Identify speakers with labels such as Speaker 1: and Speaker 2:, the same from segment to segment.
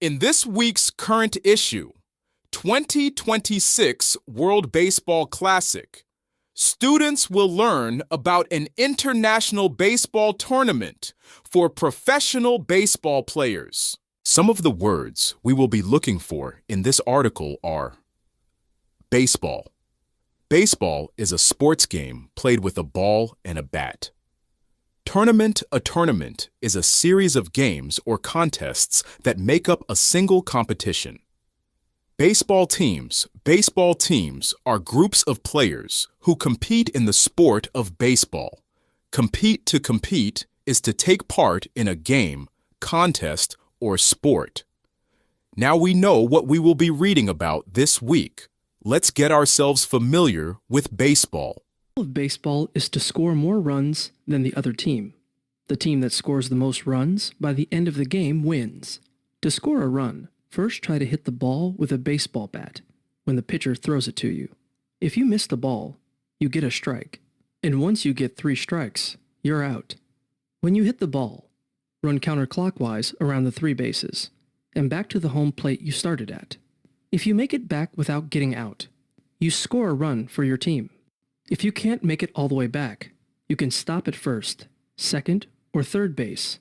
Speaker 1: In this week's current issue, 2026 World Baseball Classic, students will learn about an international baseball tournament for professional baseball players. Some of the words we will be looking for in this article are baseball. Baseball is a sports game played with a ball and a bat. Tournament. A tournament is a series of games or contests that make up a single competition. Baseball teams are groups of players who compete in the sport of baseball. Compete to compete is to take part in a game, contest, or sport. Now we know what we will be reading about this week. Let's get ourselves familiar with baseball.
Speaker 2: The goal of baseball is to score more runs than the other team. The team that scores the most runs by the end of the game wins. To score a run, first try to hit the ball with a baseball bat when the pitcher throws it to you. If you miss the ball, you get a strike. And once you get 3 strikes, you're out. When you hit the ball, run counterclockwise around the 3 bases and back to the home plate you started at. If you make it back without getting out, you score a run for your team. If you can't make it all the way back, you can stop at first, second, or third base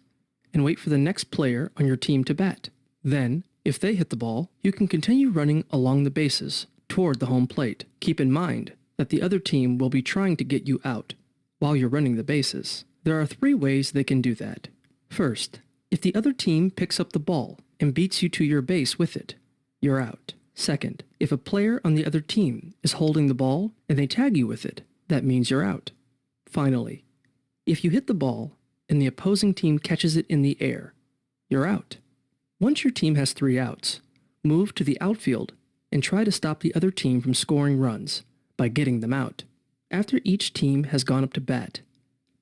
Speaker 2: and wait for the next player on your team to bat. Then, if they hit the ball, you can continue running along the bases toward the home plate. Keep in mind that the other team will be trying to get you out while you're running the bases. There are 3 ways they can do that. First, if the other team picks up the ball and beats you to your base with it, you're out. Second, if a player on the other team is holding the ball and they tag you with it, that means you're out. Finally, if you hit the ball and the opposing team catches it in the air, you're out. Once your team has 3 outs, move to the outfield and try to stop the other team from scoring runs by getting them out. After each team has gone up to bat,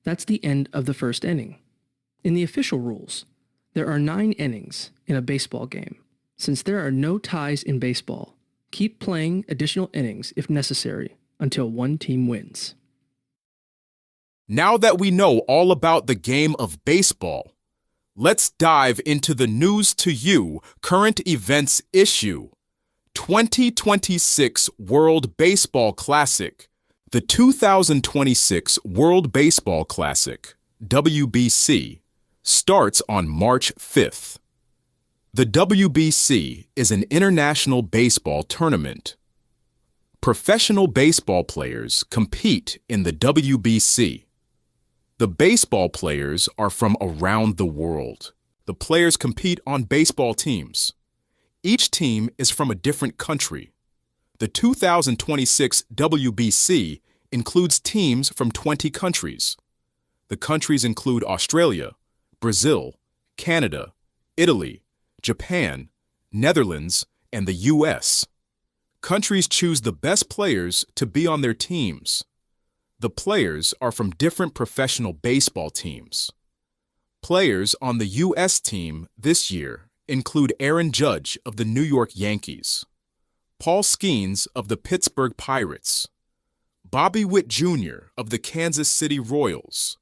Speaker 2: that's the end of the first inning. In the official rules, there are 9 innings in a baseball game. Since there are no ties in baseball, keep playing additional innings if necessary until one team wins.
Speaker 1: Now that we know all about the game of baseball, let's dive into the News to You Current Events issue. 2026 World Baseball Classic. The 2026 World Baseball Classic, WBC, starts on March 5th. The WBC is an international baseball tournament. Professional baseball players compete in the WBC. The baseball players are from around the world. The players compete on baseball teams. Each team is from a different country. The 2026 WBC includes teams from 20 countries. The countries include Australia, Brazil, Canada, Italy, Japan, Netherlands, and the U.S. Countries choose the best players to be on their teams. The players are from different professional baseball teams. Players on the U.S. team this year include Aaron Judge of the New York Yankees, Paul Skeens of the Pittsburgh Pirates, Bobby Witt Jr. of the Kansas City Royals,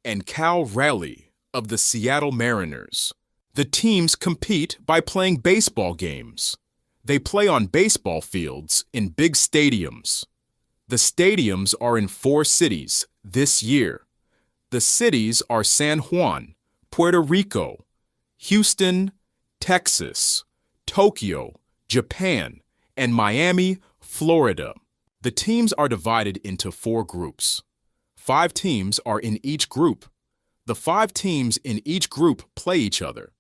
Speaker 1: and Cal Raleigh of the Seattle Mariners. The teams compete by playing baseball games. They play on baseball fields in big stadiums. The stadiums are in 4 cities this year. The cities are San Juan, Puerto Rico, Houston, Texas, Tokyo, Japan, and Miami, Florida. The teams are divided into 4 groups. 5 teams are in each group. The 5 teams in each group play each other.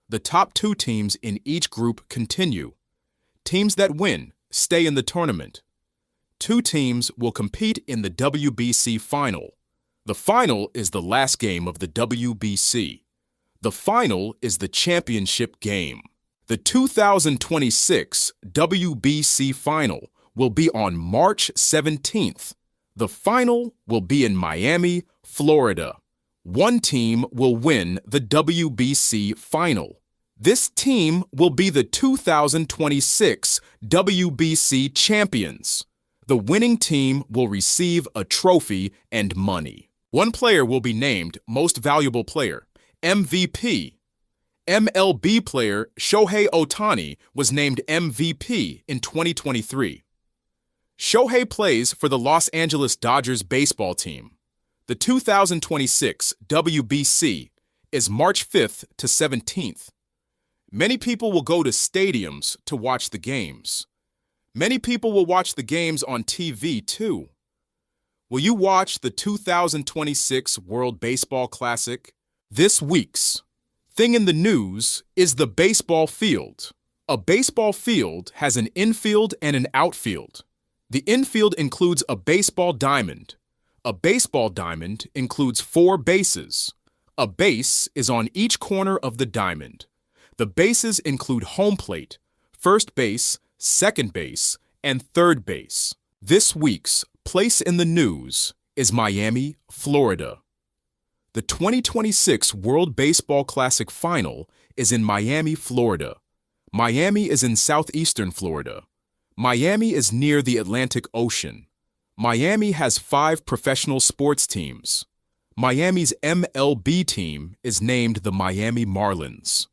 Speaker 1: The top 2 teams in each group continue. Teams that win stay in the tournament. 2 teams will compete in the WBC final. The final is the last game of the WBC. The final is the championship game. The 2026 WBC final will be on March 17th. The final will be in Miami, Florida. 1 team will win the WBC final. This team will be the 2026 WBC champions. The winning team will receive a trophy and money. 1 player will be named Most Valuable Player, MVP. MLB player Shohei Ohtani was named MVP in 2023. Shohei plays for the Los Angeles Dodgers baseball team. The 2026 WBC is March 5th to 17th. Many people will go to stadiums to watch the games. Many people will watch the games on TV too. Will you watch the 2026 World Baseball Classic? This week's thing in the news is the baseball field. A baseball field has an infield and an outfield. The infield includes a baseball diamond. A baseball diamond includes 4 bases. A base is on each corner of the diamond. The bases include home plate, first base, second base, and third base. This week's place in the news is Miami, Florida. The 2026 World Baseball Classic final is in Miami, Florida. Miami is in southeastern Florida. Miami is near the Atlantic Ocean. Miami has 5 professional sports teams. Miami's MLB team is named the Miami Marlins.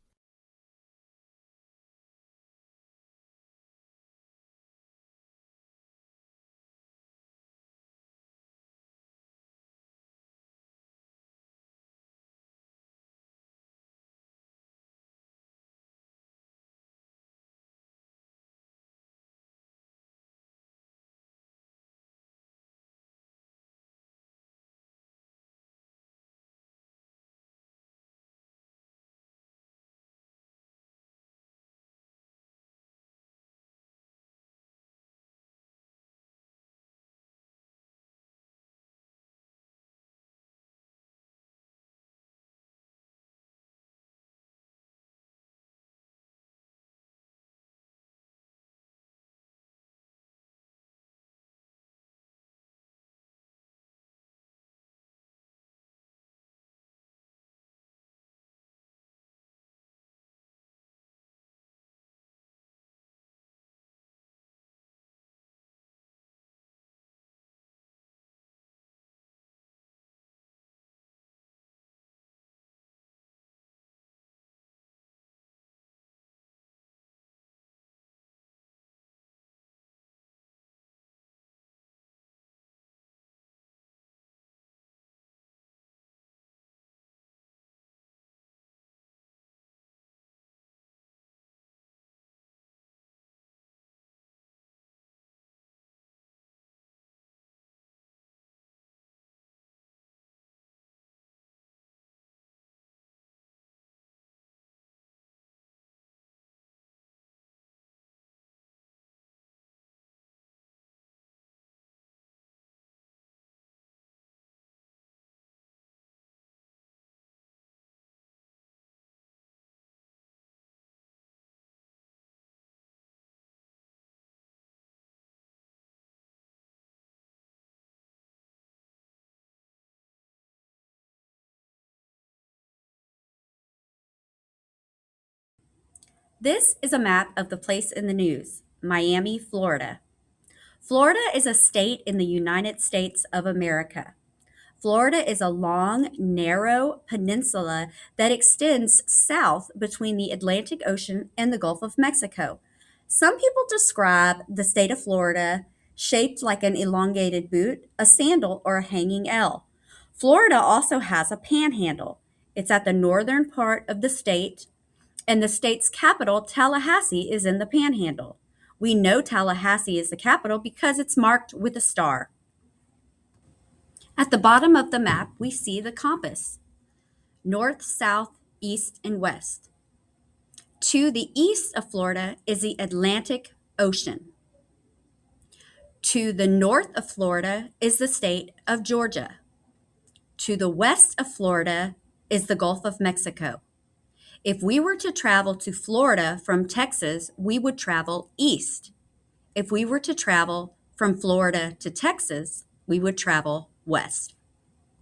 Speaker 3: This is a map of the place in the news, Miami, Florida. Florida is a state in the United States of America. Florida is a long, narrow peninsula that extends south between the Atlantic Ocean and the Gulf of Mexico. Some people describe the state of Florida shaped like an elongated boot, a sandal, or a hanging L. Florida also has a panhandle. It's at the northern part of the state, and the state's capital, Tallahassee, is in the panhandle. We know Tallahassee is the capital because it's marked with a star. At the bottom of the map, we see the compass: north, south, east, and west. To the east of Florida is the Atlantic Ocean. To the north of Florida is the state of Georgia. To the west of Florida is the Gulf of Mexico. If we were to travel to Florida from Texas, we would travel east. If we were to travel from Florida to Texas, we would travel west.